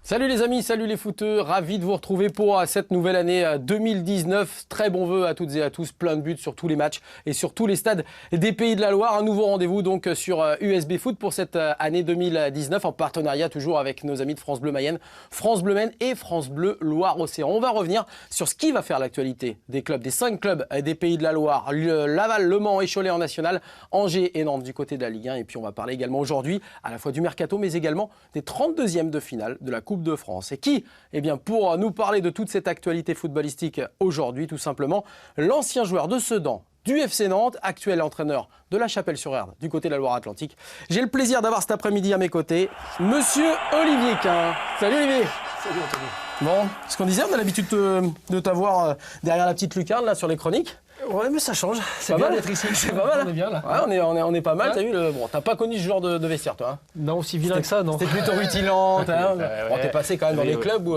Salut les amis, salut les footeux, ravi de vous retrouver pour cette nouvelle année 2019. Très bons vœux à toutes et à tous, plein de buts sur tous les matchs et sur tous les stades des Pays de la Loire. Un nouveau rendez-vous donc sur USB Foot pour cette année 2019 en partenariat toujours avec nos amis de France Bleu Mayenne, France Bleu Maine et France Bleu Loire-Océan. On va revenir sur ce qui va faire l'actualité des clubs, des 5 clubs des Pays de la Loire, Laval, Le Mans et Cholet en national, Angers et Nantes du côté de la Ligue 1. Et puis on va parler également aujourd'hui à la fois du mercato mais également des 32e de finale de la Coupe de France. Et qui? Eh bien, pour nous parler de toute cette actualité footballistique aujourd'hui, tout simplement, l'ancien joueur de Sedan du FC Nantes, actuel entraîneur de La Chapelle-sur-Erdre, du côté de la Loire-Atlantique. J'ai le plaisir d'avoir cet après-midi à mes côtés, monsieur Olivier Quin. Salut Olivier. Salut Anthony. Bon, ce qu'on disait, on a l'habitude de t'avoir derrière la petite lucarne, là, sur les chroniques. Ouais, mais ça change. C'est Pas bien mal. d'être ici. C'est pas mal. On est bien là. Ouais, on est pas mal. Ouais. T'as vu Bon, t'as pas connu ce genre de vestiaire, toi, hein? Non, aussi vilain que ça, non. C'était plutôt rutilante. Hein. Ouais. Bon, t'es passé quand même dans Oui, les oui. clubs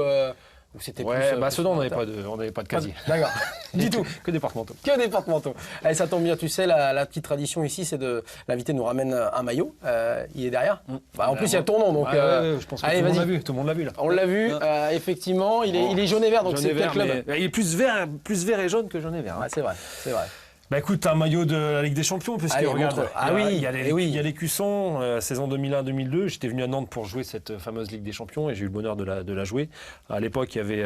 où c'était Ouais, plus... bah Sedan, on n'avait pas de casier. D'accord. Du tout. Que départementaux. Que départementaux. Allez, ça tombe bien, tu sais, la petite tradition ici, c'est de l'invité nous ramène un maillot. Il est derrière. Bah, en plus, il y a ton nom, donc. Ouais, je pense que allez, tout le monde l'a vas-y. vu. Tout le monde l'a vu là. On l'a vu, effectivement, il est jaune et vert, donc Jaune c'est et quel vert, club? mais il est plus vert et jaune que jaune et vert. Ouais, c'est vrai, c'est vrai. Bah écoute, un maillot de la Ligue des Champions, puisque Allez, regarde, montre. Ah oui, il y a eh oui. il y a les Cussons, saison 2001-2002. J'étais venu à Nantes pour jouer cette fameuse Ligue des Champions et j'ai eu le bonheur de la jouer. À l'époque, il y avait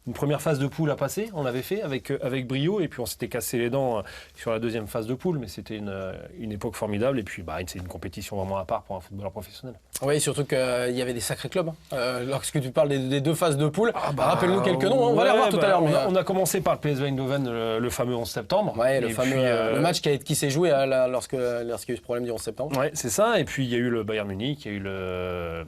une première phase de poule à passer, on l'avait fait avec brio, et puis on s'était cassé les dents sur la deuxième phase de poule, mais c'était une époque formidable, et puis bah, c'est une compétition vraiment à part pour un footballeur professionnel. Oui, surtout qu'il y avait des sacrés clubs. Lorsque tu parles des deux phases de poule, rappelle-nous quelques noms, hein, on va les revoir tout à l'heure. On a commencé par le PSV Eindhoven, le fameux 11 septembre. Ouais, le Et fameux puis, le match qui s'est joué lorsqu'il y a eu ce problème du 11 septembre. Ouais, c'est ça. Et puis il y a eu le Bayern Munich, il y a eu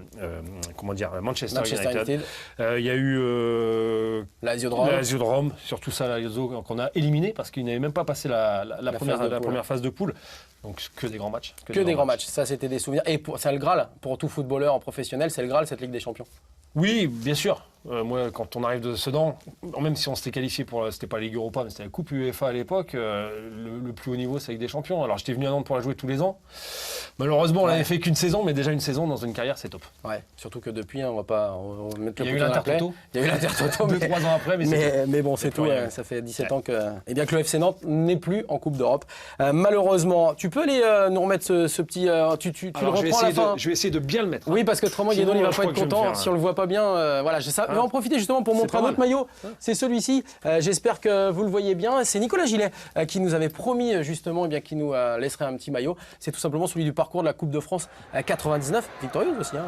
Manchester United. Il y a eu Lazio de Rome. surtout ça, Lazio qu'on a éliminé parce qu'il n'avait même pas passé la première phase de poule. Donc que des grands matchs. Que des grands matchs. Ça, c'était des souvenirs. Et c'est le Graal pour tout footballeur professionnel, c'est le Graal cette Ligue des Champions. Oui, bien sûr. Moi, quand on arrive de Sedan, même si on s'était qualifié c'était pas la Ligue Europa, mais c'était la Coupe UEFA à l'époque, le plus haut niveau, c'est la Ligue des Champions. Alors j'étais venu à Nantes pour la jouer tous les ans. Malheureusement, on n'avait fait qu'une saison, mais déjà une saison dans une carrière, c'est top. Ouais, surtout que depuis, on va pas mettre le Il y a eu couteau dans la plaie. l'Intertoto. Il y a eu l'Intertoto. 2-3 ans après, mais bon, c'est tout. Ça fait 17 ans que le FC Nantes n'est plus en Coupe d'Europe. Malheureusement, tu peux aller nous remettre ce petit... tu le reprends à la fin. Je vais essayer de bien le mettre. Oui, parce que autrement, Sinon, Guédon, il va je pas crois être que je vais me content. faire, Si on le voit pas bien, voilà. Je vais en profiter justement pour montrer un autre maillot. C'est celui-ci. J'espère que vous le voyez bien. C'est Nicolas Gillet qui nous avait promis justement qui nous laisserait un petit maillot. C'est tout simplement celui du parcours de la Coupe de France 99. Victorieuse aussi, hein,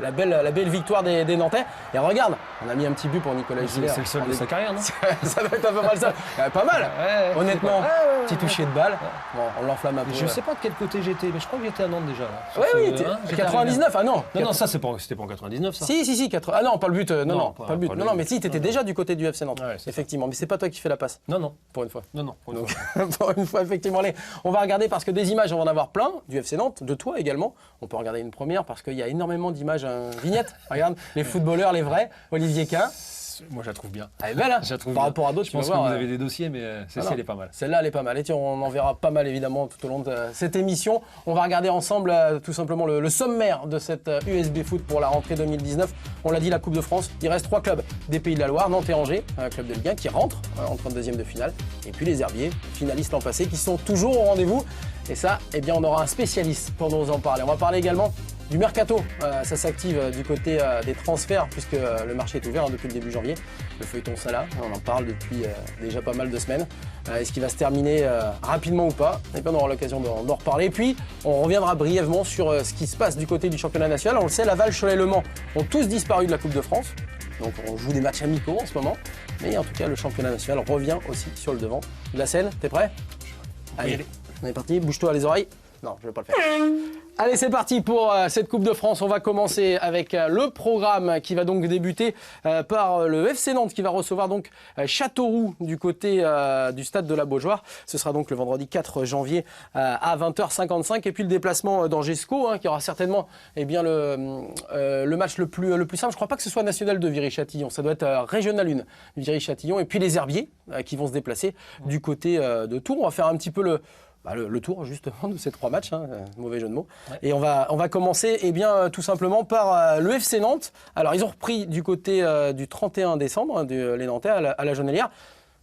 la belle victoire des Nantais. Et regarde, on a mis un petit but pour Nicolas Gillet. C'est le seul de sa carrière, non? Ça doit être un peu mal ça. Pas mal, honnêtement. Petit toucher de balle. Bon, on l'enflamme un peu. Je sais pas de quel côté j'étais, mais je crois que j'étais à Nantes déjà. Oui, 99. Ah non. Non, ça c'était pas en 99, ça. Si, 80. Ah non, pas le but. Non, pas le but. pas Non, mais si, t'étais déjà du côté du FC Nantes. Ouais, c'est effectivement, mais c'est pas toi qui fais la passe. Non. Pour une fois. Non. Donc, pour une fois, effectivement, on va regarder parce que des images, on va en avoir plein du FC Nantes, de toi également. On peut regarder une première parce qu'il y a énormément d'images vignettes. Regarde, les footballeurs, les vrais. Olivier Quin. Moi, je la trouve bien. Elle est belle, hein, par rapport à d'autres. Je pense que vous avez des dossiers, mais celle-ci, elle est pas mal. Celle-là, elle est pas mal. Et tiens, on en verra pas mal, évidemment, tout au long de cette émission. On va regarder ensemble, tout simplement, le sommaire de cette USB Foot pour la rentrée 2019. On l'a dit, la Coupe de France. Il reste 3 clubs des Pays de la Loire, Nantes et Angers, un club de Ligue 1 qui rentre en 32e de finale. Et puis les Herbiers, finalistes l'an passé, qui sont toujours au rendez-vous. Et ça, eh bien, on aura un spécialiste pour nous en parler. On va parler également du mercato. Ça s'active du côté des transferts puisque le marché est ouvert depuis le début janvier. Le feuilleton Salah, on en parle depuis déjà pas mal de semaines. Est-ce qu'il va se terminer rapidement ou pas? Et bien, on aura l'occasion d'en reparler. Et puis, on reviendra brièvement sur ce qui se passe du côté du championnat national. On le sait, Laval, Cholet, Le Mans ont tous disparu de la Coupe de France. Donc, on joue des matchs amicaux en ce moment. Mais en tout cas, le championnat national revient aussi sur le devant de la scène. T'es prêt? Allez, on est parti. Bouge-toi les oreilles. Non, je ne vais pas le faire. Allez, c'est parti pour cette Coupe de France. On va commencer avec le programme qui va donc débuter par le FC Nantes qui va recevoir donc Châteauroux du côté du stade de la Beaujoire. Ce sera donc le vendredi 4 janvier à 20h55. Et puis le déplacement d'Angesco qui aura certainement le match le plus simple. Je ne crois pas que ce soit National 2 Viry-Châtillon. Ça doit être Régional 1 Viry-Châtillon. Et puis les Herbiers qui vont se déplacer du côté de Tours. On va faire un petit peu le tour justement de ces 3 matchs, hein, mauvais jeu de mots. Ouais. Et on va commencer tout simplement par le FC Nantes. Alors ils ont repris du côté du 31 décembre, les Nantais à la Jonelière,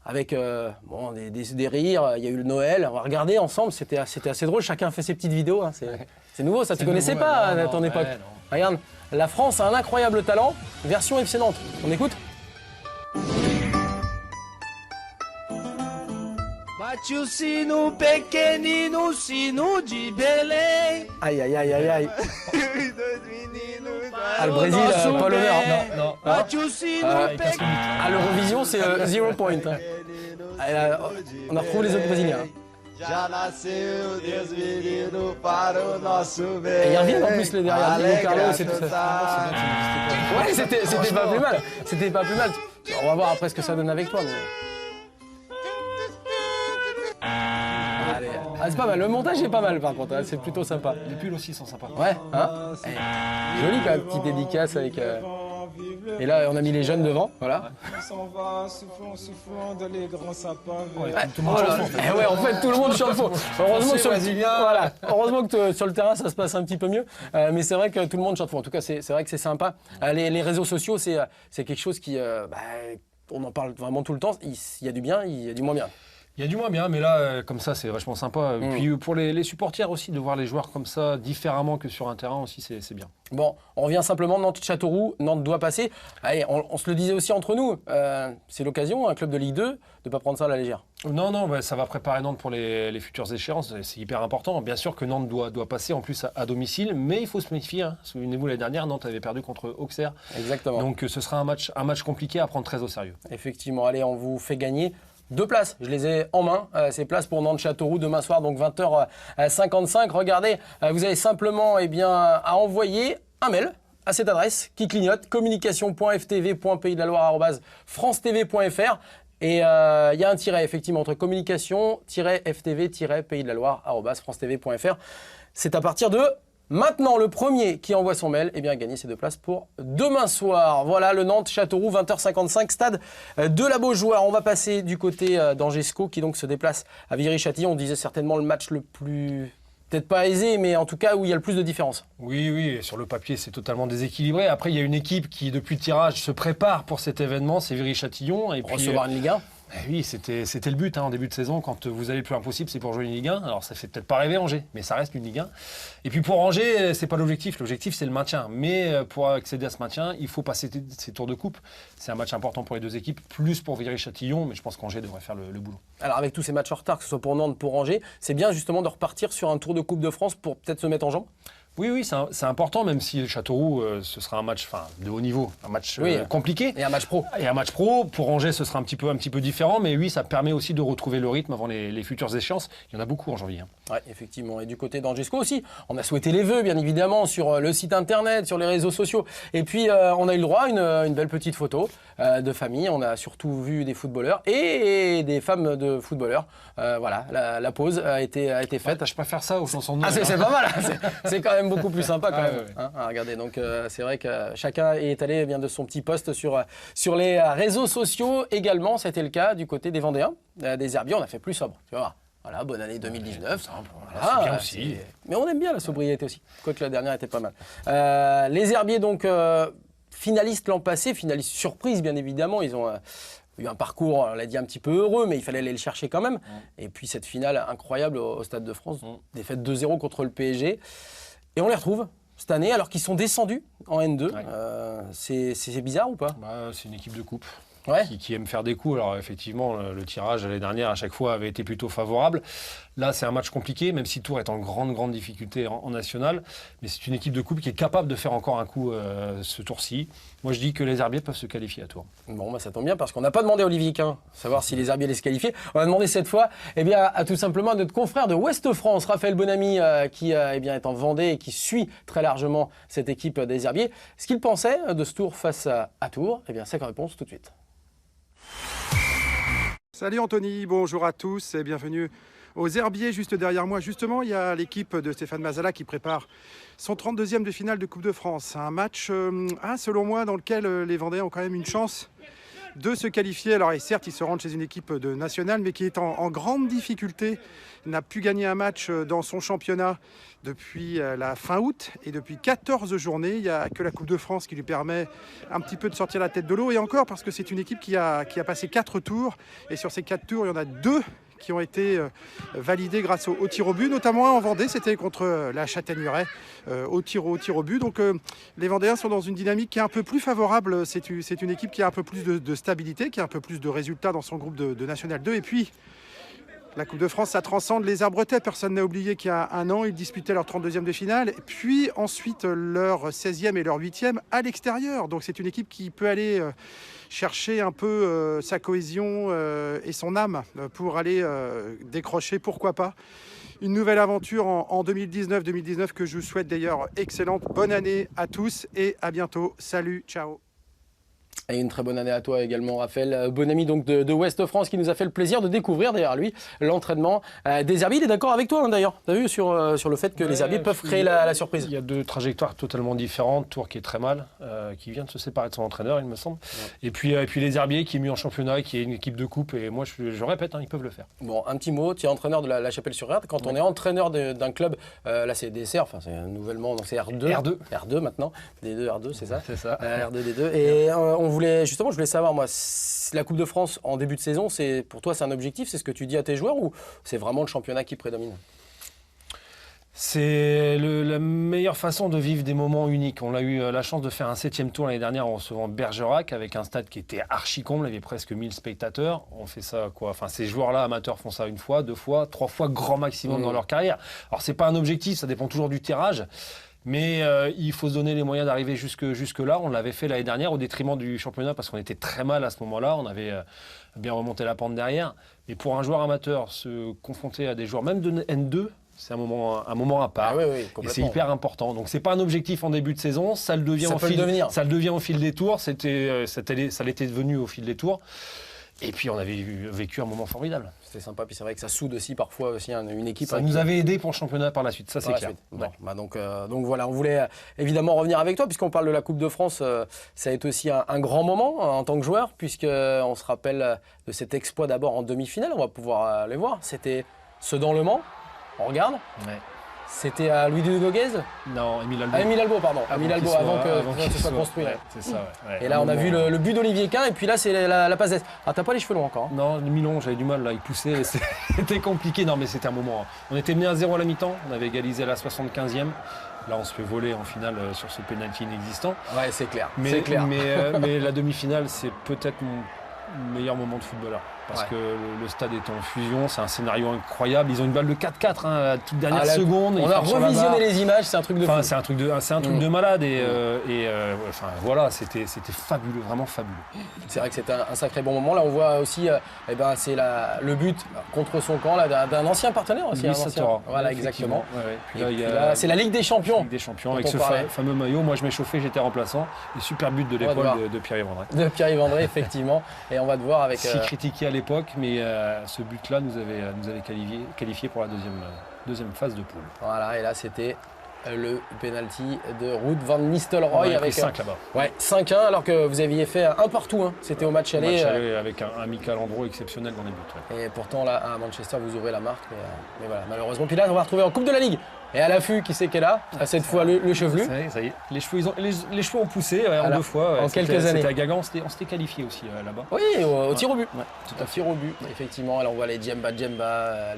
avec des rires, il y a eu le Noël. On va regarder ensemble, c'était assez drôle, chacun fait ses petites vidéos. Hein, c'est nouveau, ça tu connaissais pas à ton époque. Regarde, la France a un incroyable talent, version FC Nantes. On écoute ? Bate o sino pequenino, sino de Belém. Aïe, aïe, aïe, aïe, aïe. Ah, le Brésil, pas l'honneur. Non. Bate o sino pequenino. À l'Eurovision, c'est 0 point. On a retrouvé les autres Brésiliens. Já nasceu Deus menino para o nosso bem. Et ils reviennent en plus les derrière Diego Carlos et tout ça. Ouais, c'était pas plus mal. C'était pas plus mal. On va voir après ce que ça donne avec toi. Mais... Allez. Ah, c'est pas mal. Le montage est pas mal par contre. Hein. C'est plutôt sympa. Les pulls aussi sont sympas. Ouais. Hein joli quand même, petite dédicace avec. Et là, on a mis les jeunes devant, voilà. On s'en va, soufflons dans les grands sapins. Ouais, tout le monde chante faux. Ouais, en fait, tout le monde chante faux. Heureusement que sur le terrain, ça se passe un petit peu mieux. Mais c'est vrai que tout le monde chante faux. En tout cas, c'est vrai que c'est sympa. Les réseaux sociaux, c'est quelque chose qui... on en parle vraiment tout le temps. Il y a du bien, il y a du moins bien. Il y a du moins bien, mais là, comme ça, c'est vachement sympa. Et puis pour les supporters aussi, de voir les joueurs comme ça, différemment que sur un terrain aussi, c'est bien. Bon, on revient simplement de Nantes-Châteauroux. Nantes doit passer. Allez, on se le disait aussi entre nous. C'est l'occasion, un club de Ligue 2, de ne pas prendre ça à la légère. Non, ça va préparer Nantes pour les futures échéances. C'est hyper important. Bien sûr que Nantes doit passer en plus à domicile, mais il faut se méfier. Hein. Souvenez-vous, l'année dernière, Nantes avait perdu contre Auxerre. Exactement. Donc ce sera un match compliqué à prendre très au sérieux. Effectivement. Allez, on vous fait gagner 2 places, je les ai en main, ces places pour Nantes-Châteauroux demain soir, donc 20h55. Regardez, vous avez simplement à envoyer un mail à cette adresse qui clignote, communication.ftv.paysdelaloire@francetv.fr. Et il y a un tiret, effectivement, entre communication-ftv-paysdelaloire@francetv.fr. C'est à partir de... Maintenant, le premier qui envoie son mail, a gagné ces 2 places pour demain soir. Voilà, le Nantes-Châteauroux, 20h55, stade de la Beaujoire. On va passer du côté d'Angesco, qui donc se déplace à Viry-Châtillon. On disait certainement le match le plus... peut-être pas aisé, mais en tout cas où il y a le plus de différence. Oui, sur le papier, c'est totalement déséquilibré. Après, il y a une équipe qui, depuis le tirage, se prépare pour cet événement, c'est Viry-Châtillon. Et puis, recevoir une Ligue 1. Oui, c'était le but en début de saison. Quand vous avez le plus impossible, c'est pour jouer une Ligue 1. Alors, ça fait peut-être pas rêver Angers, mais ça reste une Ligue 1. Et puis pour Angers, c'est pas l'objectif. L'objectif, c'est le maintien. Mais pour accéder à ce maintien, il faut passer ces tours de coupe. C'est un match important pour les 2 équipes, plus pour Viry-Châtillon, mais je pense qu'Angers devrait faire le boulot. Alors, avec tous ces matchs en retard, que ce soit pour Nantes, pour Angers, c'est bien justement de repartir sur un tour de Coupe de France pour peut-être se mettre en jambes. Oui, c'est important, même si Châteauroux, ce sera un match de haut niveau, un match compliqué. Et un match pro. Pour Angers, ce sera un petit peu différent, mais oui, ça permet aussi de retrouver le rythme avant les futures échéances. Il y en a beaucoup en janvier. Hein. Oui, effectivement. Et du côté d'Angesco aussi, on a souhaité les vœux, bien évidemment, sur le site internet, sur les réseaux sociaux. Et puis, on a eu le droit à une belle petite photo de famille. On a surtout vu des footballeurs et des femmes de footballeurs. Voilà, la pause a été faite. Je préfère ça aux chansons de Noël. C'est pas mal. C'est quand même beaucoup plus sympa quand même. Ouais. Hein, regardez, donc c'est vrai que chacun est allé de son petit post sur les réseaux sociaux également. C'était le cas du côté des Vendéens, des Herbiers. On a fait plus sobre, tu vois. Voilà, bonne année 2019. Voilà, c'est bien aussi. Mais on aime bien la sobriété aussi, quoique la dernière était pas mal. Les Herbiers, donc, finalistes l'an passé, finalistes surprise bien évidemment. Ils ont eu un parcours, on l'a dit, un petit peu heureux, mais il fallait aller le chercher quand même. Et puis cette finale incroyable au Stade de France, défaite 2-0 contre le PSG. Et on les retrouve cette année, alors qu'ils sont descendus en N2. Ouais. C'est bizarre ou pas ? C'est une équipe de coupe. Ouais. Qui aime faire des coups. Alors effectivement, le tirage l'année dernière à chaque fois avait été plutôt favorable. Là, c'est un match compliqué, même si Tours est en grande difficulté en national. Mais c'est une équipe de coupe qui est capable de faire encore un coup ce tour-ci. Moi, je dis que les Herbiers peuvent se qualifier à Tours. Bon, ça tombe bien parce qu'on n'a pas demandé à Olivier Quin savoir si les Herbiers allaient se qualifier. On a demandé cette fois à tout simplement notre confrère de Ouest France, Raphaël Bonamy, qui est en Vendée et qui suit très largement cette équipe des Herbiers. Ce qu'il pensait de ce tour face à Tours, c'est comme réponse tout de suite. Salut Anthony, bonjour à tous et bienvenue aux Herbiers juste derrière moi. Justement, il y a l'équipe de Stéphane Mazala qui prépare son 32e de finale de Coupe de France. Un match, selon moi, dans lequel les Vendéens ont quand même une chance de se qualifier. Alors et certes, ils se rendent chez une équipe de nationale, mais qui est en grande difficulté, n'a plus gagné un match dans son championnat depuis la fin août et depuis 14 journées. Il n'y a que la Coupe de France qui lui permet un petit peu de sortir la tête de l'eau, et encore parce que c'est une équipe qui a passé 4 tours, et sur ces 4 tours, il y en a 2 qui ont été validés grâce au tir au but, notamment un en Vendée, c'était contre la Châtaigneraie au tir au but. Donc les Vendéens sont dans une dynamique qui est un peu plus favorable. C'est une équipe qui a un peu plus de stabilité, qui a un peu plus de résultats dans son groupe de National 2. Et puis la Coupe de France, ça transcende les Arbretais. Personne n'a oublié qu'il y a un an, ils disputaient leur 32e de finale, et puis ensuite leur 16e et leur 8e à l'extérieur. Donc c'est une équipe qui peut aller chercher un peu sa cohésion et son âme pour aller décrocher, pourquoi pas, une nouvelle aventure en 2019 que je vous souhaite d'ailleurs excellente. Bonne année à tous et à bientôt. Salut, ciao. Et une très bonne année à toi également, Raphaël. Bon ami donc de Ouest France, qui nous a fait le plaisir de découvrir derrière lui l'entraînement des Herbiers. Il est d'accord avec toi d'ailleurs. Tu as vu sur le fait que les Herbiers peuvent créer la surprise. Il y a 2 trajectoires totalement différentes. Tours qui est très mal, qui vient de se séparer de son entraîneur, il me semble. Ouais. Et puis les Herbiers qui est mis en championnat, qui est une équipe de coupe. Et moi, je répète, ils peuvent le faire. Bon, un petit mot. Tu es entraîneur de la Chapelle-sur-Erdre. Quand on est entraîneur d'un club, là c'est DSR, enfin c'est nouvellement, donc c'est R2. R2 maintenant. D2, R2, c'est ça. C'est ça. R2, D2. Et je voulais savoir, moi, la Coupe de France en début de saison, pour toi, c'est un objectif, c'est ce que tu dis à tes joueurs, ou c'est vraiment le championnat qui prédomine ? C'est la meilleure façon de vivre des moments uniques. On a eu la chance de faire un 7e tour l'année dernière en recevant Bergerac, avec un stade qui était archi comble, il y avait presque 1000 spectateurs. On fait ça quoi ? Enfin, ces joueurs-là, amateurs, font ça 1 fois, 2 fois, 3 fois grand maximum dans leur carrière. Alors, c'est pas un objectif, ça dépend toujours du tirage. Mais il faut se donner les moyens d'arriver jusque-là. On l'avait fait l'année dernière au détriment du championnat parce qu'on était très mal à ce moment-là. On avait bien remonté la pente derrière. Mais pour un joueur amateur, se confronter à des joueurs, même de N2, c'est un moment à part. Oui, et c'est hyper important. Donc, ce n'est pas un objectif en début de saison. Ça le devient ça le devient au fil des tours. Ça l'était devenu au fil des tours. Et puis, on avait vécu un moment formidable. C'était sympa, puis c'est vrai que ça soude aussi parfois aussi une équipe. Ça nous avait aidé pour le championnat par la suite, ça c'est clair. Bon, bah donc voilà, on voulait évidemment revenir avec toi, puisqu'on parle de la Coupe de France. Ça a été aussi un grand moment en tant que joueur, puisqu'on se rappelle de cet exploit d'abord en demi-finale. On va pouvoir les voir. C'était Sedan Le Mans, on regarde. Ouais. C'était à Louis de Goguez ? Non, Émile Albo. Émile Albo, pardon. Émile Albo, avant que ce soit construit. Ouais, c'est ça, ouais. Et là, on a vu le but d'Olivier Quint, et puis là, c'est la passe d'Est. Ah, t'as pas les cheveux longs encore ? Non, mi-long, j'avais du mal, là, il poussait, c'était compliqué. Non, mais c'était un moment. On était mené à 0 à la mi-temps, on avait égalisé à la 75e. Là, on se fait voler en finale sur ce pénalty inexistant. Ouais, c'est clair. Mais la demi-finale, c'est peut-être mon meilleur moment de footballeur. Parce que le stade est en fusion, c'est un scénario incroyable. Ils ont une balle de 4-4 à la toute dernière seconde. On a revisionné les images, c'est un truc de fou. C'est un truc de malade. Enfin, voilà, c'était fabuleux, vraiment fabuleux. C'est vrai que c'était un sacré bon moment. Là, on voit aussi, c'est le but contre son camp d'un ancien partenaire aussi. Voilà, exactement. Là, c'est la Ligue des Champions. Ligue des Champions, avec ce fameux maillot. Moi, je m'échauffais, j'étais remplaçant. Et super but de l'épaule de Pierre-Yves André. De Pierre-Yves André, effectivement. Et on va te voir avec... Si critiqué à l'époque, mais ce but-là nous avait qualifié pour la deuxième phase de poule. Voilà, et là c'était le penalty de Ruud van Nistelrooy avec 5 là-bas. Ouais, 5-1 alors que vous aviez fait un partout. C'était au match aller. Avec un Michael Andro exceptionnel dans les buts. Ouais. Et pourtant là à Manchester vous ouvrez la marque, mais voilà, malheureusement. Puis là on va retrouver en Coupe de la Ligue. Et à l'affût, qui c'est qu'elle a cette fois le chevelu. Ça y est. Les cheveux ont poussé en 2 fois. En quelques années. C'était à Guingamp, on s'était qualifié aussi là-bas. Oui, au tir au but. Ouais, tout à fait. Tir au but, effectivement. Alors on voit les Djemba,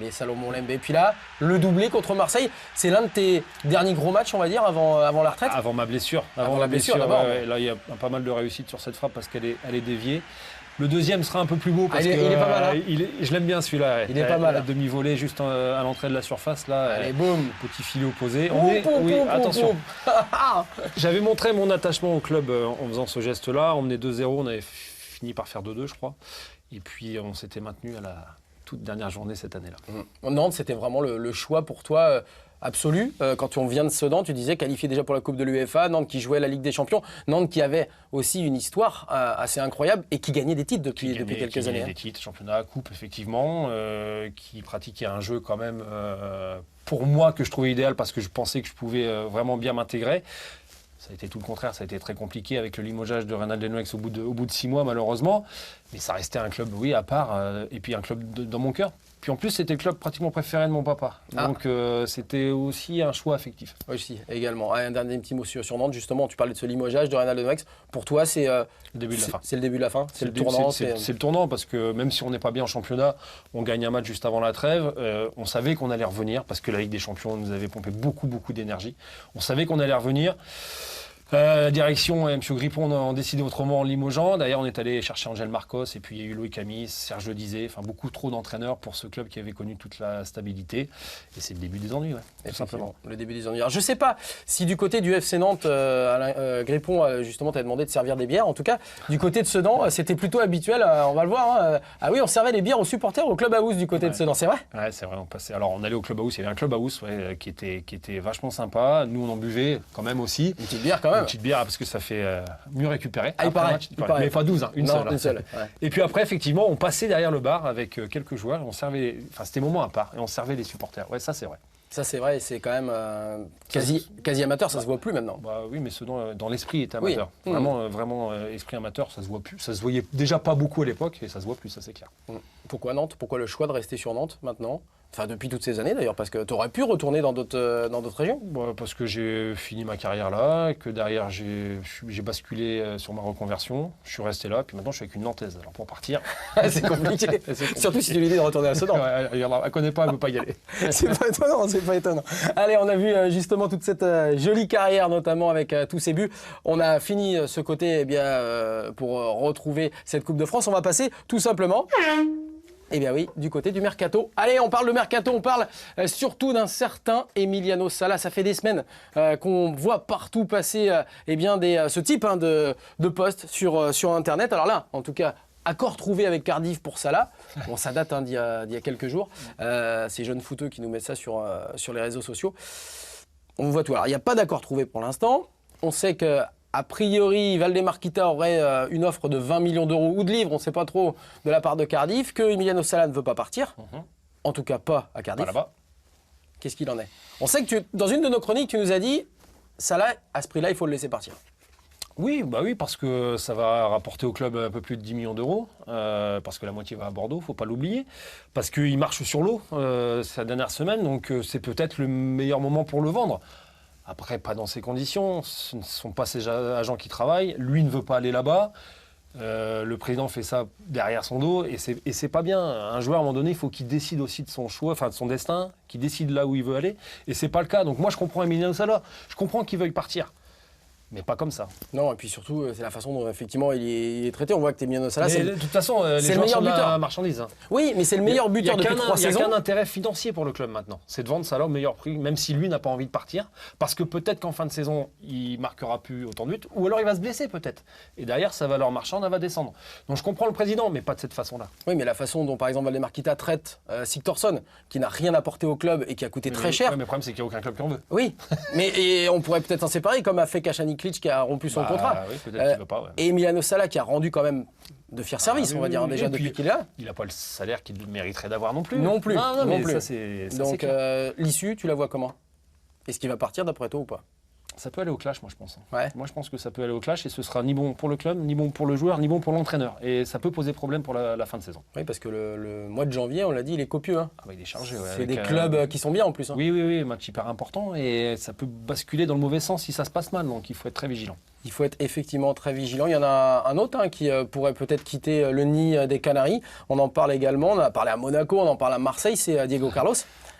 les Salomon Lembe. Et puis là, le doublé contre Marseille. C'est l'un de tes derniers gros matchs, on va dire, avant la retraite. Avant ma blessure. Avant la blessure d'abord. Là, il y a pas mal de réussite sur cette frappe parce qu'elle est déviée. Le deuxième sera un peu plus beau parce que il est pas mal. Je l'aime bien celui-là. Il est pas mal. La demi-volée juste à l'entrée de la surface là. Allez, boum. Petit filet opposé. Attention. J'avais montré mon attachement au club en faisant ce geste-là. On menait 2-0, on avait fini par faire 2-2, je crois. Et puis on s'était maintenu à la toute dernière journée cette année-là. Nantes, c'était vraiment le choix pour toi. Absolu. Quand on vient de Sedan, tu disais qualifié déjà pour la Coupe de l'UEFA, Nantes qui jouait la Ligue des Champions, Nantes qui avait aussi une histoire assez incroyable et qui gagnait des titres depuis quelques années. Des titres, championnat, coupe effectivement, qui pratiquait un jeu quand même pour moi que je trouvais idéal parce que je pensais que je pouvais vraiment bien m'intégrer. Ça a été tout le contraire, ça a été très compliqué avec le limogeage de Reynald Lenox au bout de 6 mois malheureusement. Mais ça restait un club, oui, à part, et puis un club dans mon cœur. Puis en plus, c'était le club pratiquement préféré de mon papa. Donc c'était aussi un choix affectif. Oui, si, également. Un dernier petit mot sur Nantes, justement, tu parlais de ce limogeage de Reynald Lenox. Pour toi, c'est le début de la fin. C'est le début de la fin, c'est le tournant. C'est le tournant parce que même si on n'est pas bien en championnat, on gagne un match juste avant la trêve. On savait qu'on allait revenir parce que la Ligue des Champions nous avait pompé beaucoup d'énergie. On savait qu'on allait revenir. La direction et M. Grippon ont décidé autrement en limogeant. D'ailleurs, on est allé chercher Angel Marcos et puis il y a eu Loïc Amis, Serge Le Disait, enfin beaucoup trop d'entraîneurs pour ce club qui avait connu toute la stabilité. Et c'est le début des ennuis, tout simplement. Le début des ennuis. Alors, je ne sais pas si du côté du FC Nantes, Alain Grippon, justement, t'a demandé de servir des bières. En tout cas, du côté de Sedan, c'était plutôt habituel, on va le voir. Hein. Ah oui, on servait les bières aux supporters au Club House du côté de Sedan, c'est vrai? Ouais, c'est vrai. Alors, on allait au Club House, il y avait un Club House qui était vachement sympa. Nous, on en buvait quand même aussi. Une petite bière quand même. Une petite bière parce que ça fait mieux récupérer. Ah, il paraît. Mais pas 12, une seule. Ouais. Et puis après, effectivement, on passait derrière le bar avec quelques joueurs. Et on servait, enfin, c'était moment à part. Et on servait les supporters. Ouais, ça, c'est vrai. Ça, c'est vrai, c'est quand même quasi amateur, ça se voit plus maintenant. Bah, oui, mais ce dans l'esprit est amateur. Oui. Vraiment, esprit amateur, ça se voit plus. Ça se voyait déjà pas beaucoup à l'époque et ça se voit plus, ça c'est clair. Pourquoi Nantes? Pourquoi le choix de rester sur Nantes maintenant? Enfin, depuis toutes ces années d'ailleurs, parce que tu aurais pu retourner dans d'autres régions. Parce que j'ai fini ma carrière là, et que derrière j'ai basculé sur ma reconversion. Je suis resté là, puis maintenant je suis avec une Nantaise. Alors pour partir, c'est compliqué. Surtout si tu as l'idée de retourner à Sedan. Elle ne connaît pas, elle ne veut pas y aller. C'est pas étonnant. Allez, on a vu justement toute cette jolie carrière, notamment avec tous ces buts. On a fini ce côté pour retrouver cette Coupe de France. On va passer tout simplement... Eh bien oui, du côté du mercato. Allez, on parle de mercato, on parle surtout d'un certain Emiliano Sala. Ça fait des semaines qu'on voit partout passer ce type de posts sur Internet. Alors là, en tout cas, accord trouvé avec Cardiff pour Salah. Bon, ça date d'il y a quelques jours. Ces jeunes footeux qui nous mettent ça sur les réseaux sociaux. On voit tout. Alors, il n'y a pas d'accord trouvé pour l'instant. On sait que... A priori, Valdemarquita aurait une offre de 20 millions d'euros ou de livres, on ne sait pas trop, de la part de Cardiff, que Emiliano Sala ne veut pas partir. En tout cas, pas à Cardiff. Pas là-bas. Qu'est-ce qu'il en est? On sait que dans une de nos chroniques, tu nous as dit, Salah, à ce prix-là, il faut le laisser partir. Oui, parce que ça va rapporter au club un peu plus de 10 millions d'euros, parce que la moitié va à Bordeaux, il ne faut pas l'oublier, parce qu'il marche sur l'eau ces dernières semaines, donc c'est peut-être le meilleur moment pour le vendre. Après, pas dans ces conditions, ce ne sont pas ses agents qui travaillent, lui ne veut pas aller là-bas, le président fait ça derrière son dos, et c'est pas bien. Un joueur, à un moment donné, il faut qu'il décide aussi de son choix, enfin de son destin, qu'il décide là où il veut aller, et c'est pas le cas. Donc moi, je comprends Emiliano Sala, je comprends qu'il veuille partir. Mais pas comme ça. Non, et puis surtout, c'est la façon dont effectivement il est traité. On voit que Emiliano Sala, de toute façon, les joueurs sont de la marchandise. Hein. Oui, mais c'est le meilleur buteur depuis 3 saisons. Il n'y a qu'un intérêt financier pour le club maintenant. C'est de vendre Salah au meilleur prix, même si lui n'a pas envie de partir. Parce que peut-être qu'en fin de saison, il marquera plus autant de buts. Ou alors il va se blesser peut-être. Et derrière, sa valeur marchande va descendre. Donc je comprends le président, mais pas de cette façon-là. Oui, mais la façon dont, par exemple, Valdemarquita traite Sigthorsson, qui n'a rien apporté au club et qui a coûté très cher. Mais le problème, c'est qu'il n'y a aucun club qui en veut. Oui, mais on pourrait peut-être s'en séparer, comme a fait Kashani Klic, qui a rompu son contrat. Oui, peut-être qu'il veut pas, ouais. Et Emiliano Sala qui a rendu quand même de fiers services, on va dire, déjà depuis qu'il est là. Il n'a pas le salaire qu'il mériterait d'avoir non plus. Non plus. Non plus. Ça, donc l'issue, tu la vois comment? Est-ce qu'il va partir d'après toi ou pas? Ça peut aller au clash, moi je pense. Ouais. Moi je pense que ça peut aller au clash et ce sera ni bon pour le club, ni bon pour le joueur, ni bon pour l'entraîneur. Et ça peut poser problème pour la fin de saison. Oui, parce que le mois de janvier, on l'a dit, il est copieux. Hein. Ah bah, il est chargé. Ouais, c'est des clubs qui sont bien en plus. Hein. Oui, match hyper important et ça peut basculer dans le mauvais sens si ça se passe mal. Donc il faut être très vigilant. Il faut être effectivement très vigilant. Il y en a un autre qui pourrait peut-être quitter le nid des Canaries. On en parle également. On en a parlé à Monaco, on en parle à Marseille, c'est Diego Carlos.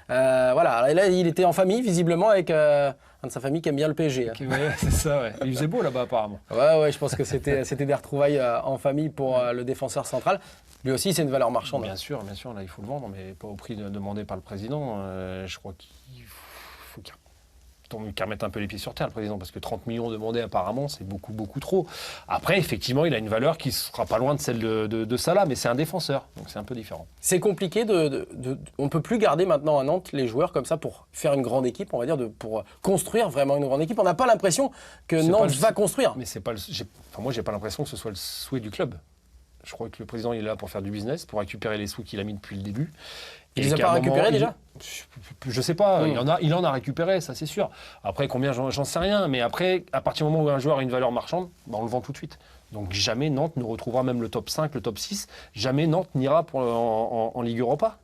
Voilà, là il était en famille visiblement avec un de sa famille qui aime bien le PSG. Okay, ouais, c'est ça, ouais. Il faisait beau là-bas apparemment. Ouais, je pense que c'était des retrouvailles en famille pour le défenseur central. Lui aussi, c'est une valeur marchande. Bien sûr, là il faut le vendre, mais pas au prix demandé par le président. Je crois qu'il faut qu'il remette un peu les pieds sur terre, le président, parce que 30 millions demandés apparemment, c'est beaucoup trop. Après, effectivement, il a une valeur qui ne sera pas loin de celle de Salah, mais c'est un défenseur, donc c'est un peu différent. C'est compliqué, on ne peut plus garder maintenant à Nantes les joueurs comme ça pour faire une grande équipe, on va dire, pour construire vraiment une grande équipe. On n'a pas l'impression que Nantes va construire. Mais c'est pas moi, j'ai pas l'impression que ce soit le souhait du club. Je crois que le président il est là pour faire du business, pour récupérer les sous qu'il a mis depuis le début. Il les a pas récupérés déjà ? Je sais pas, il en a récupéré, ça c'est sûr. Après combien, j'en sais rien, mais après, à partir du moment où un joueur a une valeur marchande, on le vend tout de suite. Donc jamais Nantes ne retrouvera même le top 5, le top 6, jamais Nantes n'ira en Ligue Europa.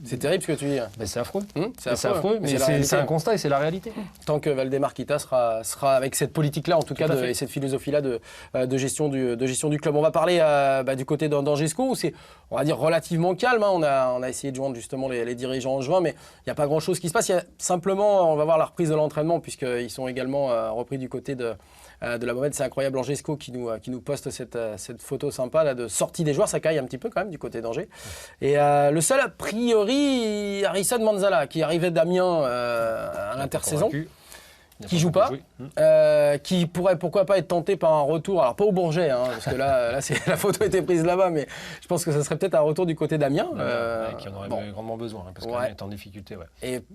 C'est terrible ce que tu dis. Ben, c'est affreux. C'est affreux, mais c'est un constat et c'est la réalité. Tant que Valdemar Kita sera avec cette politique-là, en tout cas, et cette philosophie-là de gestion du club. On va parler du côté d'Angesco, où c'est, on va dire, relativement calme. On a essayé de joindre justement les dirigeants en juin, mais il n'y a pas grand-chose qui se passe. Il y a simplement, on va voir la reprise de l'entraînement, puisqu'ils sont également repris du côté de la Mohamed. C'est incroyable, Angesco qui nous poste cette photo sympa là, de sortie des joueurs. Ça caille un petit peu quand même du côté d'Angers. Et le seul, a priori, Harrison Manzala, qui arrivait d'Amiens à l'intersaison, qui joue pas, qui pourrait pourquoi pas être tenté par un retour, alors pas au Bourget, parce que là la photo était prise là-bas, mais je pense que ça serait peut-être un retour du côté d'Amiens. Qui en aurait grandement besoin, parce qu'Amiens est en difficulté.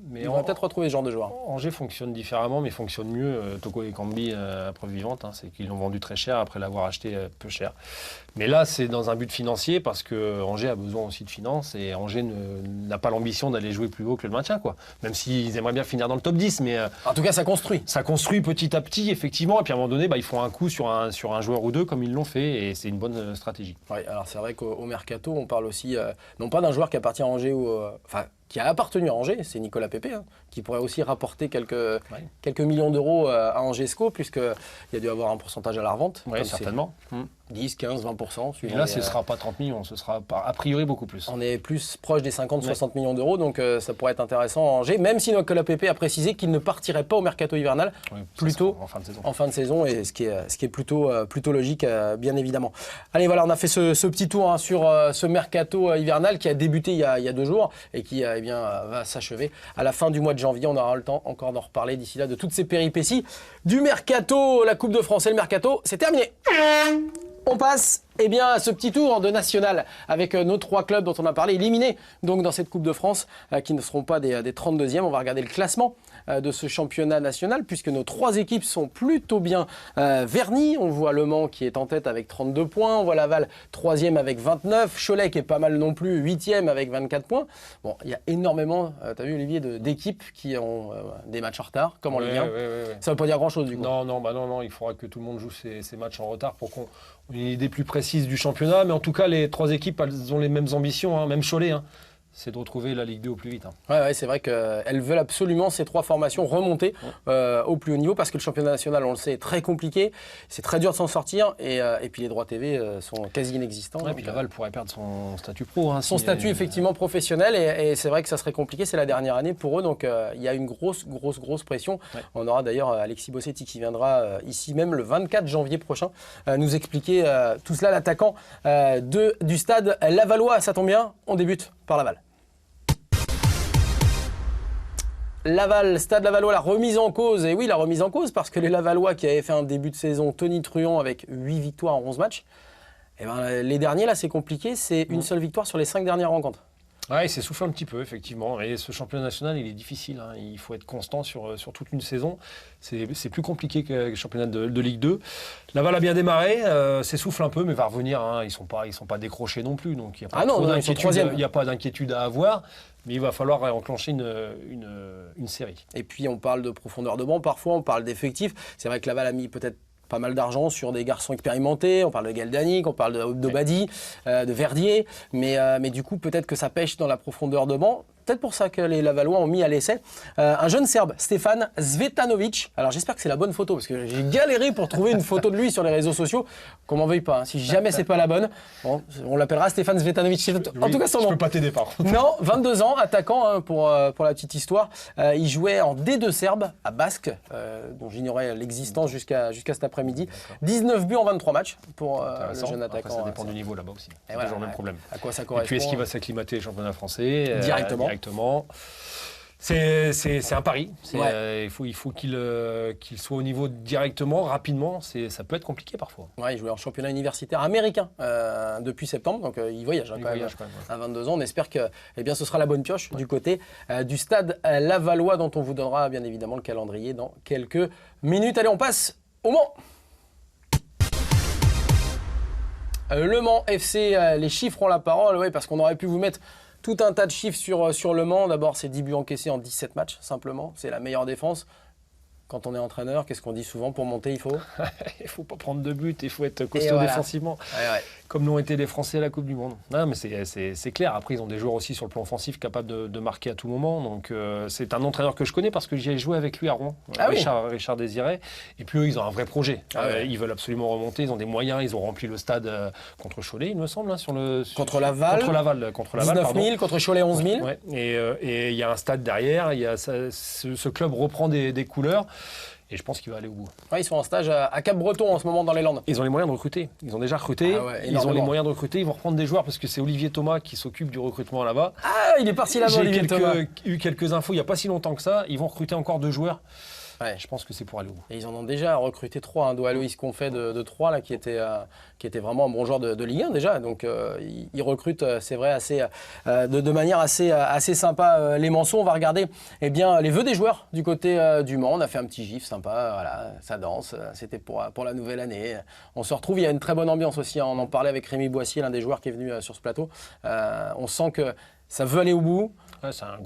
Mais on va peut-être retrouver ce genre de joueur. Angers fonctionne différemment, mais fonctionne mieux. Toko Ekambi, à preuve vivante, c'est qu'ils l'ont vendu très cher après l'avoir acheté peu cher. Mais là, c'est dans un but financier, parce que Angers a besoin aussi de finances, et Angers n'a pas l'ambition d'aller jouer plus haut que le maintien, quoi. Même s'ils aimeraient bien finir dans le top 10, mais... en tout cas, ça construit. Ça construit petit à petit, effectivement, et puis à un moment donné, ils font un coup sur un joueur ou deux, comme ils l'ont fait, et c'est une bonne stratégie. Oui, alors c'est vrai qu'au Mercato, on parle aussi, non pas d'un joueur qui appartient à Angers, qui a appartenu à Angers, c'est Nicolas Pépé, qui pourrait aussi rapporter quelques millions d'euros à Angesco, puisqu'il y a dû avoir un pourcentage à la revente. Oui, certainement. 10, 15, 20%. Et là, ce ne sera pas 30 millions, ce sera a priori beaucoup plus. On est plus proche des 50, 60 millions d'euros, donc ça pourrait être intéressant à Angers, même si Nicolas Pépé a précisé qu'il ne partirait pas au mercato hivernal, plutôt en fin de saison, et ce qui est plutôt logique, bien évidemment. Allez, voilà, on a fait ce petit tour sur ce mercato hivernal qui a débuté il y a 2 jours et qui va s'achever à la fin du mois de janvier. On aura le temps encore d'en reparler d'ici là, de toutes ces péripéties du mercato, la Coupe de France et le mercato, c'est terminé. On passe à ce petit tour de national avec nos 3 clubs dont on a parlé, éliminés donc dans cette Coupe de France, qui ne seront pas des 32e. On va regarder le classement de ce championnat national, puisque nos 3 équipes sont plutôt bien vernies. On voit Le Mans qui est en tête avec 32 points, on voit Laval 3e avec 29, Cholet qui est pas mal non plus, 8e avec 24 points. Bon, il y a énormément, tu as vu Olivier, d'équipes qui ont des matchs en retard, comme en Ligue 1. Ça ne veut pas dire grand-chose du coup. Non, il faudra que tout le monde joue ces matchs en retard pour qu'on ait une idée plus précise du championnat. Mais en tout cas, les 3 équipes, elles ont les mêmes ambitions, même Cholet. C'est de retrouver la Ligue 2 au plus vite. Ouais, c'est vrai qu'elles veulent absolument, ces 3 formations, remonter au plus haut niveau, parce que le championnat national, on le sait, est très compliqué. C'est très dur de s'en sortir, et puis les droits TV sont quasi inexistants. Et puis Laval pourrait perdre son statut pro. Son statut effectivement professionnel, et c'est vrai que ça serait compliqué, c'est la dernière année pour eux, donc il y a une grosse pression. Ouais. On aura d'ailleurs Alexis Bossetti qui viendra ici même le 24 janvier prochain nous expliquer tout cela, l'attaquant du stade Lavallois. Ça tombe bien, on débute par Laval. Laval, Stade Lavallois, la remise en cause. Et oui, la remise en cause, parce que les Lavallois qui avaient fait un début de saison tonitruant avec 8 victoires en 11 matchs, les derniers, là, c'est compliqué. C'est une seule victoire sur les 5 dernières rencontres. Oui, il s'essouffle un petit peu, effectivement. Et ce championnat national, il est difficile. Il faut être constant sur toute une saison. C'est plus compliqué que le championnat de Ligue 2. Laval a bien démarré, s'essouffle un peu, mais va revenir. Ils sont pas décrochés non plus. Donc il n'y a pas d'inquiétude à avoir. Mais il va falloir enclencher une série. Et puis on parle de profondeur de banc, parfois on parle d'effectifs. C'est vrai que Laval a mis peut-être pas mal d'argent sur des garçons expérimentés. On parle de Galdanik, on parle de Badi, de Verdier. Mais du coup, peut-être que ça pêche dans la profondeur de banc. Peut-être pour ça que les Lavallois ont mis à l'essai un jeune Serbe, Stefan Zvetanovic. Alors j'espère que c'est la bonne photo, parce que j'ai galéré pour trouver une photo de lui sur les réseaux sociaux. Qu'on m'en veuille pas, Si jamais c'est pas la bonne, on l'appellera Stefan Zvetanovic. En tout cas, son nom. Je peux pas t'aider par contre. Non, 22 ans, attaquant, pour la petite histoire. Il jouait en D2 serbe à Basque, dont j'ignorais l'existence jusqu'à cet après-midi. 19 buts en 23 matchs pour le jeune attaquant. Après, ça dépend du niveau là-bas aussi. C'est toujours le même problème. À quoi ça correspond? Et puis est-ce qu'il va s'acclimater au championnat français directement. C'est un pari. Il faut qu'il soit au niveau directement, rapidement. Ça peut être compliqué parfois. Ouais, il jouait en championnat universitaire américain depuis septembre, donc il voyage quand même à 22 ans. On espère que ce sera la bonne pioche du côté du stade Lavallois, dont on vous donnera bien évidemment le calendrier dans quelques minutes. Allez, on passe au Mans. Le Mans FC, les chiffres ont la parole, oui, parce qu'on aurait pu vous mettre tout un tas de chiffres sur Le Mans. D'abord, c'est 10 buts encaissés en 17 matchs, simplement. C'est la meilleure défense. Quand on est entraîneur, qu'est-ce qu'on dit souvent? Pour monter, il faut Il ne faut pas prendre de but, il faut être costaud défensivement, comme l'ont été les Français à la Coupe du Monde. Non, mais c'est clair. Après, ils ont des joueurs aussi sur le plan offensif capables de marquer à tout moment. Donc, c'est un entraîneur que je connais parce que j'y ai joué avec lui à Rouen, Richard Désiré. Et puis, eux, ils ont un vrai projet. Ils veulent absolument remonter. Ils ont des moyens. Ils ont rempli le stade contre Cholet, il me semble. Contre Laval. 19 000, contre Cholet, 11 000. Ouais. Et il y a un stade derrière. Ce club reprend des couleurs. Et je pense qu'il va aller au bout. Ouais, ils sont en stage à Cap-Breton en ce moment dans les Landes. Ils ont les moyens de recruter. Ils ont déjà recruté. Ils ont les moyens de recruter. Ils vont reprendre des joueurs parce que c'est Olivier Thomas qui s'occupe du recrutement là-bas. Ah, il est parti là-bas, Olivier Thomas. J'ai eu quelques infos il n'y a pas si longtemps que ça. Ils vont recruter encore 2 joueurs. Ouais. Je pense que c'est pour aller au bout. Et ils en ont déjà recruté 3. Un Aloïs Confet de 3 là, qui était vraiment un bon joueur de Ligue 1 déjà. Donc ils recrutent, c'est vrai, de manière assez sympa les Manceaux. On va regarder les vœux des joueurs du côté du Mans. On a fait un petit gif sympa, voilà, ça danse. C'était pour la nouvelle année. On se retrouve, il y a une très bonne ambiance aussi. On en parlait avec Rémi Boissier, l'un des joueurs qui est venu sur ce plateau. On sent que ça veut aller au bout. Ouais, c'est un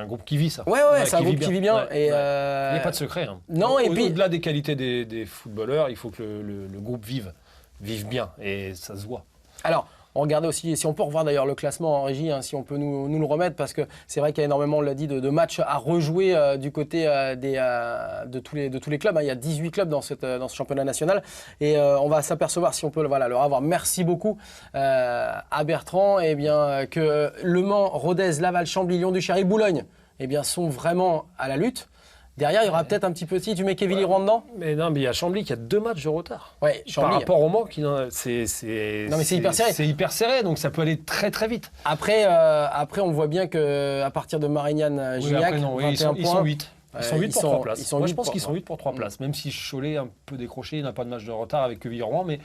groupe qui vit ça. Ouais, c'est un groupe qui vit bien. Ouais, et il n'y a pas de secret. Hein. Non, et puis au-delà des qualités des footballeurs, il faut que le groupe vive bien et ça se voit. Alors, on regardait aussi, si on peut revoir d'ailleurs le classement en régie, si on peut nous le remettre, parce que c'est vrai qu'il y a énormément, on l'a dit, de matchs à rejouer du côté de tous les clubs. Il y a 18 clubs dans ce championnat national. Et on va s'apercevoir, si on peut le avoir. Merci beaucoup à Bertrand, que Le Mans, Rodez, Laval, Chambly, Lyon-Duchère et Boulogne sont vraiment à la lutte. Derrière, il y aura peut-être un petit peu si tu mets Kevin Leroy dedans. Mais non, mais il y a Chambly qui a 2 matchs de retard. Ouais, Chambly, par rapport au Mans, c'est hyper serré. C'est hyper serré, donc ça peut aller très très vite. Après, on voit bien qu'à partir de Marignane-Gignac, 21 ils sont 8. Ils sont 8 pour 3 places. Moi, je pense qu'ils sont 8 pour 3 places. Même si Cholet un peu décroché, il n'a pas de match de retard avec Quevilly-Rouen, mais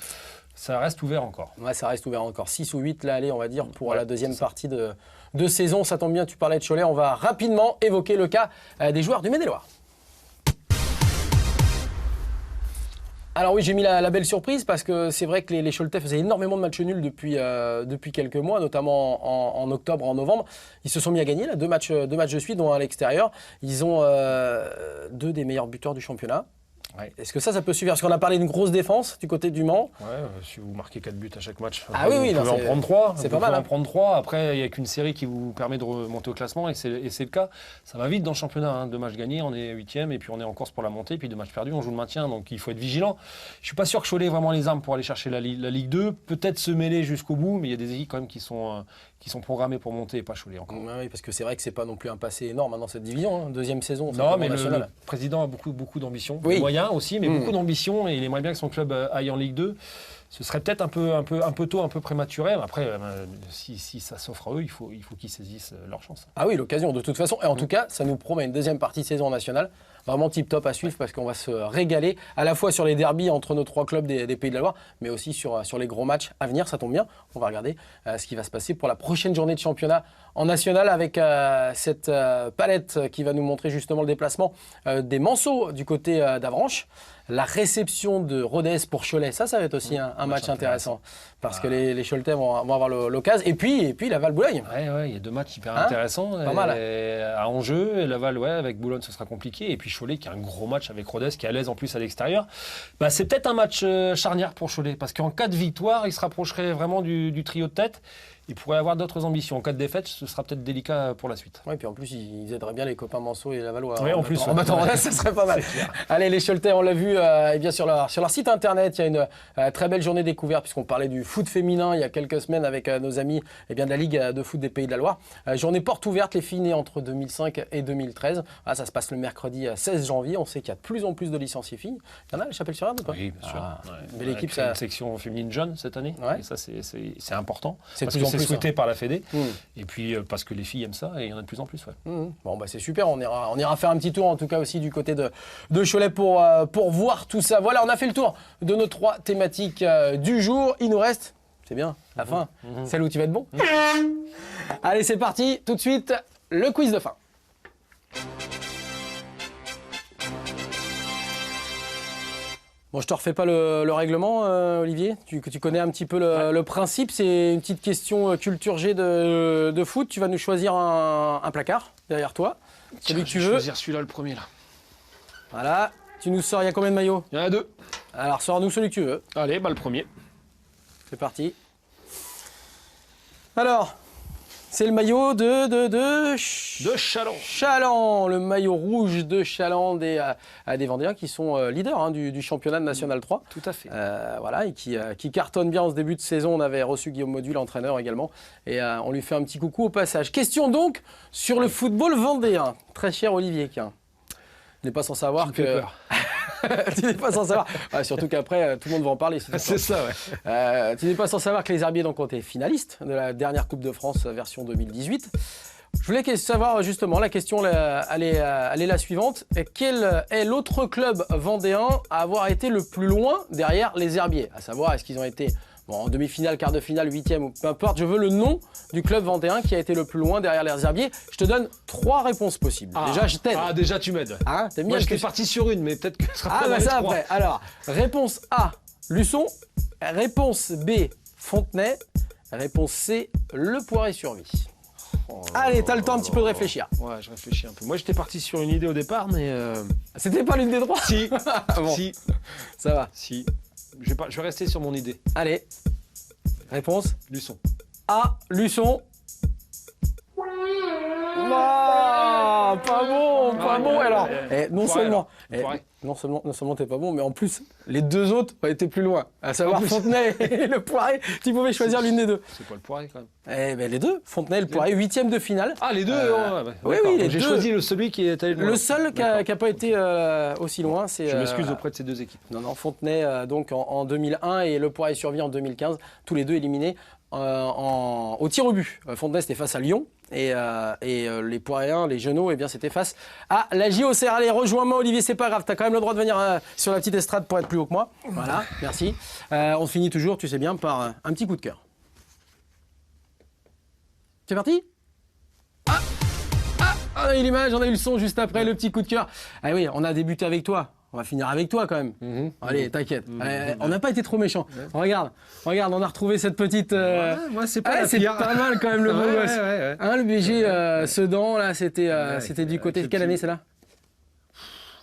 ça reste ouvert encore. Ouais, ça reste ouvert encore. 6 ou 8, là, allez, on va dire, pour la deuxième partie de saison. Ça tombe bien, tu parlais de Cholet. On va rapidement évoquer le cas des joueurs du Maine-et-Loire. Alors oui, j'ai mis la belle surprise parce que c'est vrai que les Choletais faisaient énormément de matchs nuls depuis quelques mois, notamment en octobre, en novembre. Ils se sont mis à gagner, là, 2 matchs de suite, dont un à l'extérieur. Ils ont 2 des meilleurs buteurs du championnat. Ouais. Est-ce que ça peut suivre? Parce qu'on a parlé d'une grosse défense du côté du Mans. Ouais, si vous marquez 4 buts à chaque match, vous pouvez en prendre 3. C'est pas mal. En prendre 3. Après, il n'y a qu'une série qui vous permet de remonter au classement et c'est le cas. Ça va vite dans le championnat. 2 matchs gagnés, on est 8e et puis on est en course pour la montée. Puis 2 matchs perdus, on joue le maintien. Donc il faut être vigilant. Je ne suis pas sûr que Cholet ait vraiment les armes pour aller chercher la Ligue 2. Peut-être se mêler jusqu'au bout, mais il y a des équipes quand même qui sont programmées pour monter et pas Cholet encore. Oui, parce que c'est vrai que c'est pas non plus un passé énorme dans cette division. Deuxième saison. Non, mais le président a beaucoup d'ambition. Oui. Moyens aussi, mais beaucoup d'ambition et il aimerait bien que son club aille en Ligue 2. Ce serait peut-être un peu tôt, un peu prématuré. Mais après, si ça s'offre à eux, il faut qu'ils saisissent leur chance. Ah oui, l'occasion de toute façon. Et en tout cas, ça nous promet une deuxième partie de saison nationale. Vraiment tip-top à suivre parce qu'on va se régaler à la fois sur les derbies entre nos 3 clubs des Pays de la Loire, mais aussi sur les gros matchs à venir. Ça tombe bien. On va regarder ce qui va se passer pour la prochaine journée de championnat en national avec cette palette qui va nous montrer justement le déplacement des Manceaux du côté d'Avranches. La réception de Rodez pour Cholet, ça va être aussi un match intéressant. Parce que les Choletais vont avoir l'occasion. Et puis Laval-Boulogne. Ouais, il y a 2 matchs hyper intéressants. Pas mal. À enjeu, et Laval, avec Boulogne, ce sera compliqué. Et puis Cholet, qui a un gros match avec Rodez, qui est à l'aise en plus à l'extérieur. C'est peut-être un match charnière pour Cholet. Parce qu'en cas de victoire, il se rapprocherait vraiment du trio de tête. Il pourrait avoir d'autres ambitions. En cas de défaite, ce sera peut-être délicat pour la suite. Oui, puis en plus, ils aideraient bien les copains Manceaux et Lavallois. Oui, en plus. En battant Rodez, ça serait pas mal. Allez, les Choletais, on l'a vu sur leur site internet. Il y a une très belle journée découverte, puisqu'on parlait du foot féminin il y a quelques semaines avec nos amis de la Ligue de foot des Pays de la Loire. Journée porte ouverte, les filles nées entre 2005 et 2013. Ça se passe le mercredi 16 janvier. On sait qu'il y a de plus en plus de licenciés filles. Il y en a à la Chapelle-sur-Erde ou pas? Oui, bien sûr. Mais l'équipe, ça a une section féminine jeune cette année. Et ça, c'est important. C'est souhaité par la Fédé. Et puis parce que les filles aiment ça et il y en a de plus en plus. Bon, c'est super. On ira faire un petit tour en tout cas aussi du côté de Cholet pour voir tout ça. Voilà, on a fait le tour de nos 3 thématiques du jour. Il nous reste, c'est bien, la fin, celle où tu vas être bon. Allez, c'est parti. Tout de suite, le quiz de fin. Bon, je te refais pas le règlement, Olivier. Tu connais un petit peu le principe. C'est une petite question culture G de foot. Tu vas nous choisir un placard derrière toi. Celui que tu veux. Je vais choisir celui-là le premier là. Voilà. Tu nous sors, il y a combien de maillots? Il y en a 2. Alors, sors-nous celui que tu veux. Allez, le premier. C'est parti. Alors, c'est le maillot de Challans. Chaland, le maillot rouge de Chaland des Vendéens qui sont leaders du championnat de National 3. Tout à fait. Voilà, et qui cartonne bien en ce début de saison. On avait reçu Guillaume Modu, l'entraîneur également, et on lui fait un petit coucou au passage. Question donc sur le football vendéen. Très cher Olivier Quin. Tu n'es pas sans savoir Tu me fais peur. tu n'es pas sans savoir. Ouais, surtout qu'après, tout le monde va en parler. C'est ça, ouais. Tu n'es pas sans savoir que les Herbiers donc, ont été finalistes de la dernière Coupe de France version 2018. Je voulais savoir justement, la question elle est la suivante. Quel est l'autre club vendéen à avoir été le plus loin derrière les Herbiers? À savoir, est-ce qu'ils ont été en demi-finale, quart de finale, 8e ou peu importe. Je veux le nom du club vendéen qui a été le plus loin derrière les Herbiers. Je te donne 3 réponses possibles. Déjà, je t'aide. Déjà, tu m'aides. Hein, t'aimes bien. Moi, j'étais parti sur une, mais peut-être que ce sera pas dans les ça 3. après. Alors, réponse A, Luçon. Réponse B, Fontenay. Réponse C, Le Poiré-sur-Vie. Allez, t'as le temps un petit peu de réfléchir. Ouais, je réfléchis un peu. Moi, j'étais parti sur une idée au départ, mais... C'était pas l'une des 3? Si. Bon. Si. Ça va. Si. Je vais rester sur mon idée. Allez. Réponse Luçon. A, Luçon. Non, pas bon, pas bon. Alors, non seulement t'es pas bon, mais en plus, les 2 autres ont été plus loin. À savoir Fontenay et Le Poiré. Tu pouvais choisir l'une des 2. C'est pas Le Poiré quand même. Eh ben les 2, Fontenay et Le Poiré, 8e de finale. Ah, les 2 Oui, les J'ai 2. choisi celui qui est allé Le seul qui n'a pas été aussi loin, c'est... Je m'excuse auprès de ces 2 équipes. Non, Fontenay donc en 2001 et Le Poiré-sur-Vie en 2015, tous les 2 éliminés au tir au but. Fontenay c'était face à Lyon et les Poiréens, les Genoux, eh bien c'était face à la JOCR. Allez, rejoins-moi Olivier, c'est pas grave, t'as quand même le droit de venir sur la petite estrade pour être plus haut que moi. Voilà, merci. On finit toujours, tu sais bien, par un petit coup de cœur. C'est parti? On a eu l'image, on a eu le son juste après, le petit coup de cœur. Ah oui, on a débuté avec toi. On va finir avec toi quand même. Allez, t'inquiète. On n'a pas été trop méchants. Regarde, on a retrouvé cette petite. Moi, c'est pas c'est pas mal quand même le beau gosse. Hein, le BG Sedan, là, c'était du côté de quelle année, celle-là?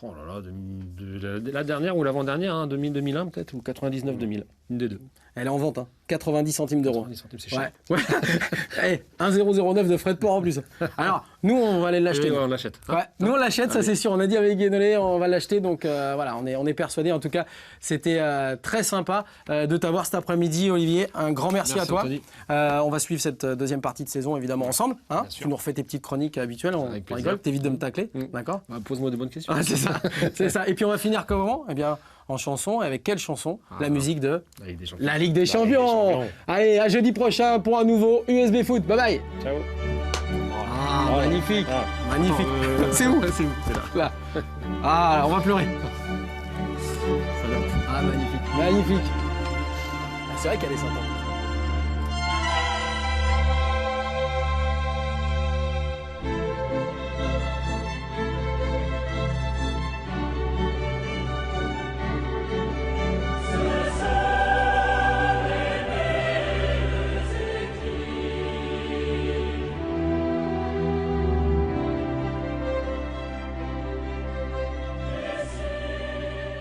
Oh là là, de la dernière ou l'avant-dernière, 2000-2001 peut-être, ou 99-2000, une des 2. Elle est en vente, 90 centimes d'euros. 90 centimes, c'est cher. Ouais. 1,009 de frais de port en plus. Alors, nous, on va aller l'acheter. On l'achète. Ouais, nous, on l'achète, ça c'est sûr. On a dit avec Guénolé, on va l'acheter. Donc voilà, on est persuadés. En tout cas, c'était très sympa de t'avoir cet après-midi, Olivier. Un grand merci à toi. On va suivre cette deuxième partie de saison, évidemment, ensemble. Hein, tu nous refais tes petites chroniques habituelles. On rigole, t'évites de me tacler. D'accord. Pose-moi des bonnes questions. C'est ça. C'est ça. Et puis, on va finir comment? Eh bien, en chanson. Et avec quelle chanson? La musique de la Ligue des Champions. Allez, à jeudi prochain pour un nouveau USB Foot. Bye bye. Ciao. Magnifique. Magnifique. C'est où? C'est là. Ah, on va pleurer. Ah, magnifique. Magnifique. C'est vrai qu'elle est sympa.